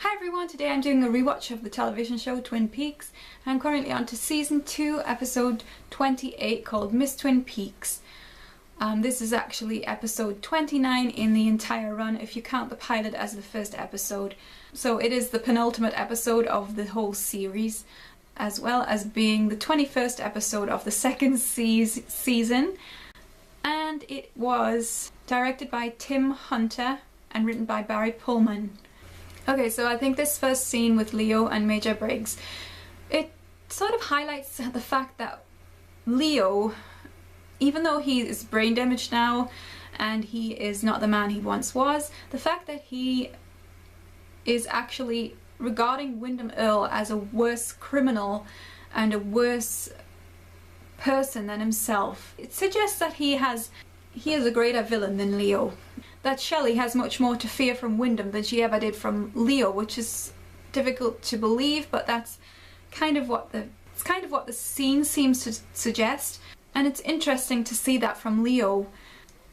Hi everyone, today I'm doing a rewatch of the television show Twin Peaks. I'm currently on to season 2, episode 28 called Miss Twin Peaks. This is actually episode 29 in the entire run if you count the pilot as the first episode. So it is the penultimate episode of the whole series, as well as being the 21st episode of the second season. And it was directed by Tim Hunter and written by Barry Pullman. Okay, so I think this first scene with Leo and Major Briggs, it sort of highlights the fact that Leo, even though he is brain damaged now and he is not the man he once was, the fact that he is actually regarding Wyndham Earle as a worse criminal and a worse person than himself, it suggests that he is a greater villain than Leo. That Shelley has much more to fear from Wyndham than she ever did from Leo, which is difficult to believe, but that's kind of what the scene seems to suggest. And it's interesting to see that from Leo,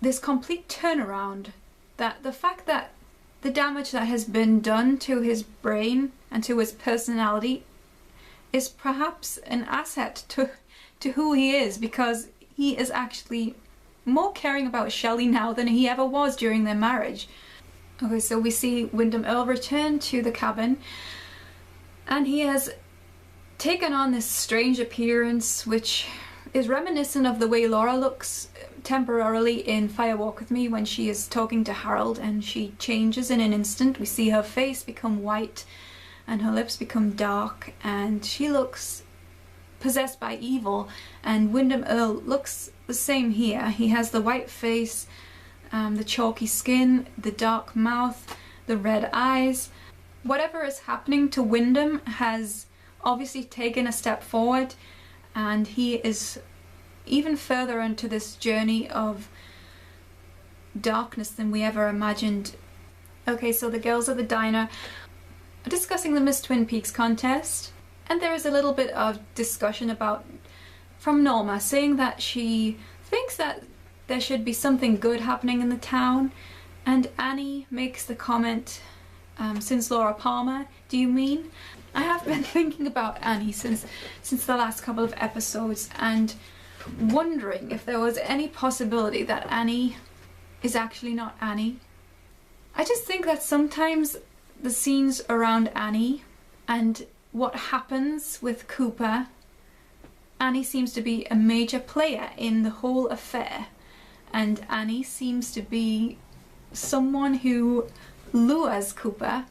this complete turnaround, that the fact that the damage that has been done to his brain and to his personality is perhaps an asset to who he is, because he is actually more caring about Shelley now than he ever was during their marriage. Okay, so we see Wyndham Earle return to the cabin, and he has taken on this strange appearance which is reminiscent of the way Laura looks temporarily in Fire Walk With Me when she is talking to Harold and she changes in an instant. We see her face become white and her lips become dark and she looks possessed by evil, and Wyndham Earle looks the same here. He has the white face, the chalky skin, the dark mouth, the red eyes. Whatever is happening to Wyndham has obviously taken a step forward, and he is even further into this journey of darkness than we ever imagined. Okay, so the girls at the diner are discussing the Miss Twin Peaks contest, and there is a little bit of discussion from Norma saying that she thinks that there should be something good happening in the town, and Annie makes the comment, since Laura Palmer, do you mean? I have been thinking about Annie since the last couple of episodes and wondering if there was any possibility that Annie is actually not Annie. I just think that sometimes the scenes around Annie and what happens with Cooper, Annie seems to be a major player in the whole affair, and Annie seems to be someone who lures Cooper.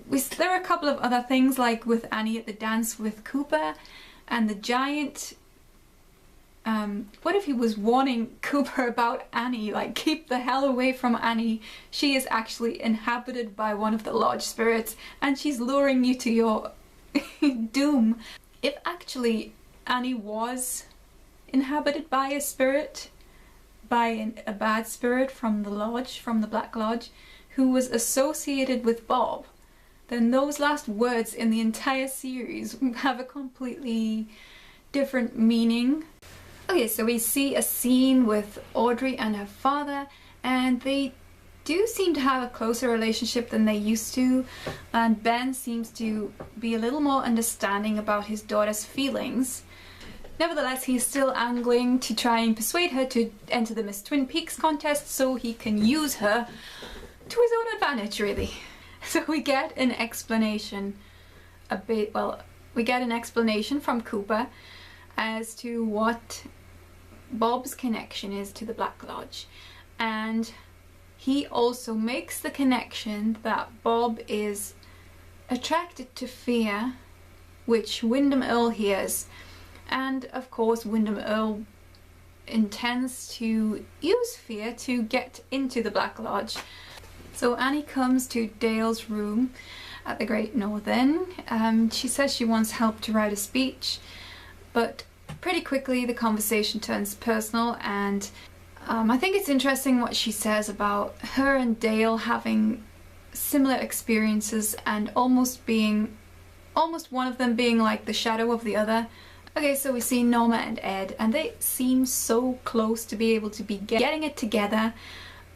There are a couple of other things, like with Annie at the dance with Cooper and the giant. What if he was warning Cooper about Annie, like, keep the hell away from Annie, she is actually inhabited by one of the lodge spirits and she's luring you to your doom. If actually Annie was inhabited by a spirit, by a bad spirit from the lodge, from the Black Lodge, who was associated with Bob, then those last words in the entire series have a completely different meaning. Okay, so we see a scene with Audrey and her father, and they do seem to have a closer relationship than they used to, and Ben seems to be a little more understanding about his daughter's feelings. Nevertheless, he's still angling to try and persuade her to enter the Miss Twin Peaks contest so he can use her to his own advantage, really. So we get an explanation we get an explanation from Cooper as to what Bob's connection is to the Black Lodge, and he also makes the connection that Bob is attracted to fear, which Wyndham Earle hears, and of course Wyndham Earle intends to use fear to get into the Black Lodge. So Annie comes to Dale's room at the Great Northern. She says she wants help to write a speech, but pretty quickly the conversation turns personal, and I think it's interesting what she says about her and Dale having similar experiences and almost one of them being like the shadow of the other. Okay, so we see Norma and Ed, and they seem so close to be able to be getting it together,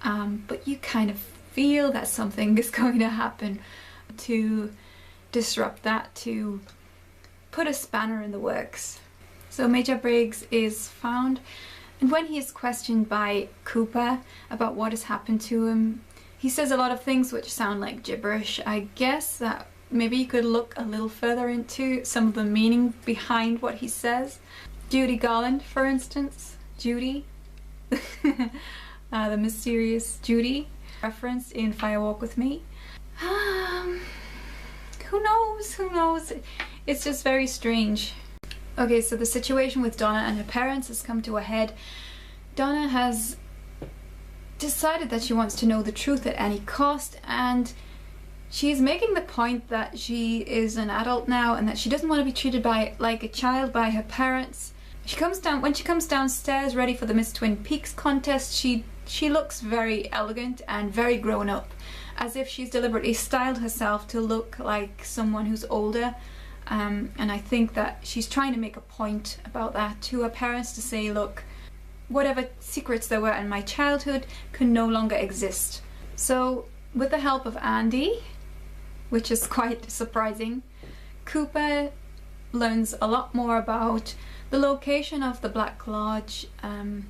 but you kind of feel that something is going to happen. to disrupt that, to put a spanner in the works. So Major Briggs is found, and when he is questioned by Cooper about what has happened to him, he says a lot of things which sound like gibberish. I guess that maybe you could look a little further into some of the meaning behind what he says. Judy Garland, for instance. Judy. The mysterious Judy, referenced in Fire Walk with Me. Who knows? Who knows? It's just very strange. Okay, so the situation with Donna and her parents has come to a head. Donna has decided that she wants to know the truth at any cost, and she's making the point that she is an adult now and that she doesn't want to be treated like a child by her parents. When she comes downstairs ready for the Miss Twin Peaks contest, she looks very elegant and very grown up, as if she's deliberately styled herself to look like someone who's older. And I think that she's trying to make a point about that to her parents, to say, look, whatever secrets there were in my childhood can no longer exist. So with the help of Andy, which is quite surprising, Cooper learns a lot more about the location of the Black Lodge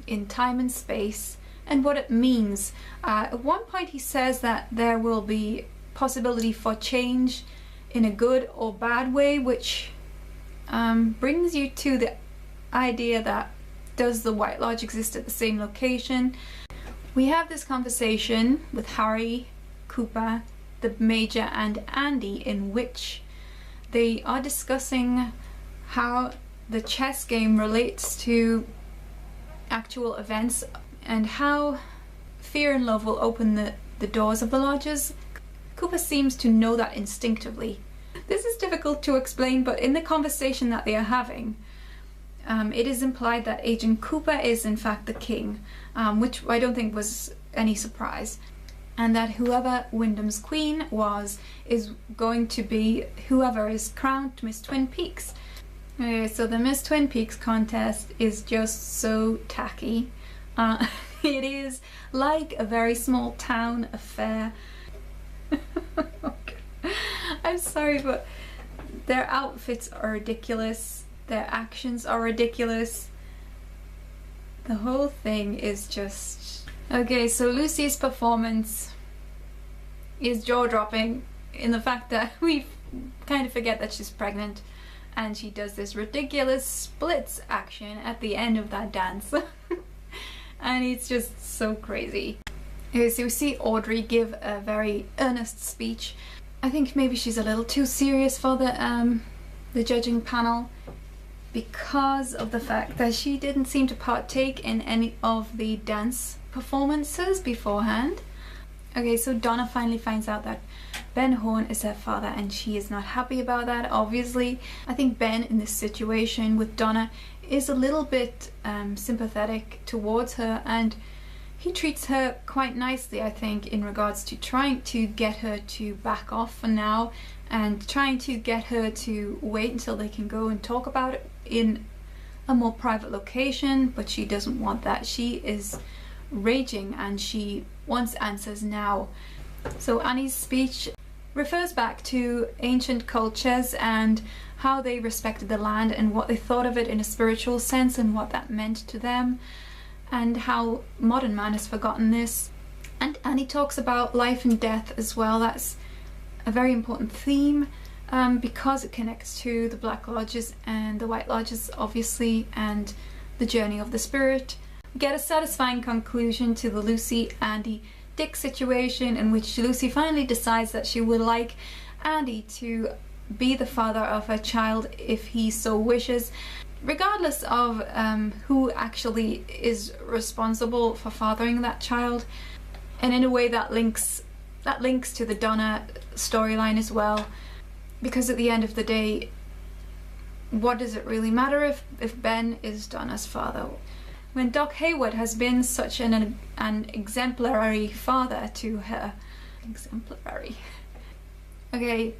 in time and space and what it means. At one point he says that there will be possibility for change in a good or bad way, which brings you to the idea that, does the White Lodge exist at the same location? We have this conversation with Harry, Cooper, the Major and Andy, in which they are discussing how the chess game relates to actual events and how fear and love will open the doors of the lodges. Cooper seems to know that instinctively. This is difficult to explain, but in the conversation that they are having, it is implied that Agent Cooper is in fact the king, which I don't think was any surprise, and that whoever Wyndham's queen is going to be whoever is crowned Miss Twin Peaks. Okay, so the Miss Twin Peaks contest is just so tacky. It is like a very small town affair. I'm sorry, but their outfits are ridiculous, their actions are ridiculous. The whole thing is just... Okay, so Lucy's performance is jaw-dropping in the fact that we kind of forget that she's pregnant, and she does this ridiculous splits action at the end of that dance. And it's just so crazy. Okay, so we see Audrey give a very earnest speech. I think maybe she's a little too serious for the judging panel, because of the fact that she didn't seem to partake in any of the dance performances beforehand. Okay, so Donna finally finds out that Ben Horn is her father, and she is not happy about that, obviously. I think Ben, in this situation with Donna, is a little bit sympathetic towards her, and he treats her quite nicely, I think, in regards to trying to get her to back off for now and trying to get her to wait until they can go and talk about it in a more private location, but she doesn't want that. She is raging and she wants answers now. So Annie's speech refers back to ancient cultures and how they respected the land and what they thought of it in a spiritual sense and what that meant to them, and how modern man has forgotten this. And Annie talks about life and death as well. That's a very important theme because it connects to the Black Lodges and the White Lodges, obviously, and the journey of the spirit. We get a satisfying conclusion to the Lucy, Andy, Dick situation, in which Lucy finally decides that she would like Andy to be the father of her child if he so wishes, regardless of who actually is responsible for fathering that child. And in a way that links to the Donna storyline as well, because at the end of the day, what does it really matter if Ben is Donna's father? When Doc Hayward has been such an exemplary father to her. Exemplary. Okay,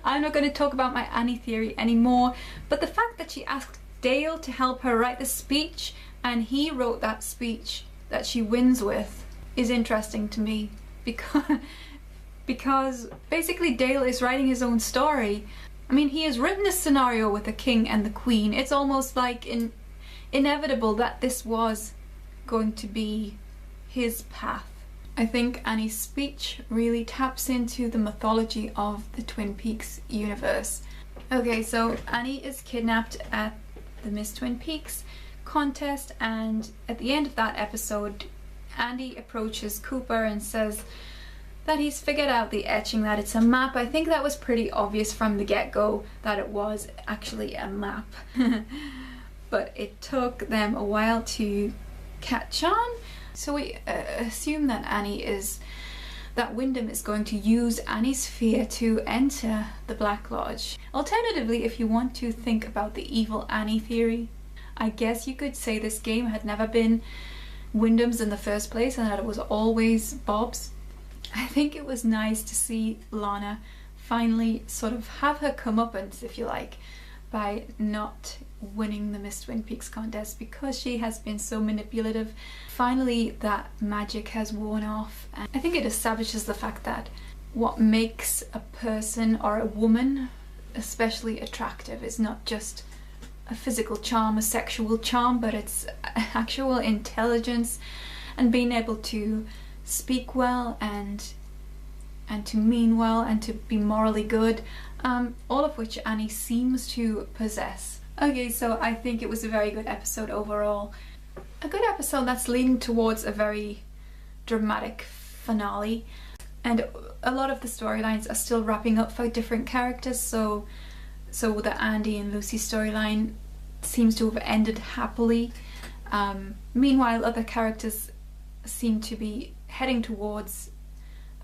I'm not going to talk about my Annie theory anymore, but the fact that she asked Dale to help her write the speech and he wrote that speech that she wins with is interesting to me, because basically Dale is writing his own story. I mean, he has written a scenario with the king and the queen. It's almost like inevitable that this was going to be his path. I think Annie's speech really taps into the mythology of the Twin Peaks universe. Okay, so Annie is kidnapped at the Miss Twin Peaks contest, and at the end of that episode, Andy approaches Cooper and says that he's figured out the etching, that it's a map. I think that was pretty obvious from the get-go that it was actually a map. But it took them a while to catch on. So we assume that Wyndham is going to use Annie's fear to enter the Black Lodge. Alternatively, if you want to think about the evil Annie theory, I guess you could say this game had never been Wyndham's in the first place and that it was always Bob's. I think it was nice to see Lana finally sort of have her comeuppance, if you like, by not winning the Miss Twin Peaks contest, because she has been so manipulative. Finally, that magic has worn off, and I think it establishes the fact that what makes a person or a woman especially attractive is not just a physical charm, a sexual charm, but it's actual intelligence and being able to speak well and to mean well and to be morally good, all of which Annie seems to possess. Okay, so I think it was a very good episode overall. A good episode that's leading towards a very dramatic finale, and a lot of the storylines are still wrapping up for different characters, so the Andy and Lucy storyline seems to have ended happily. Meanwhile, other characters seem to be heading towards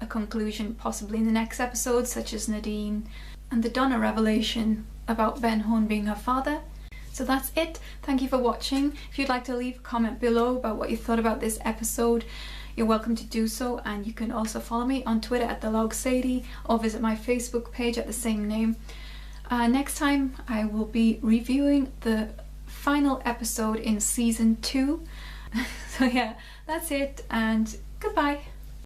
a conclusion possibly in the next episode, such as Nadine and the Donna revelation about Ben Horn being her father. So that's it. Thank you for watching. If you'd like to leave a comment below about what you thought about this episode, you're welcome to do so, and you can also follow me on Twitter at TheLogSadie or visit my Facebook page at the same name. Next time I will be reviewing the final episode in season 2. So yeah, that's it, and goodbye.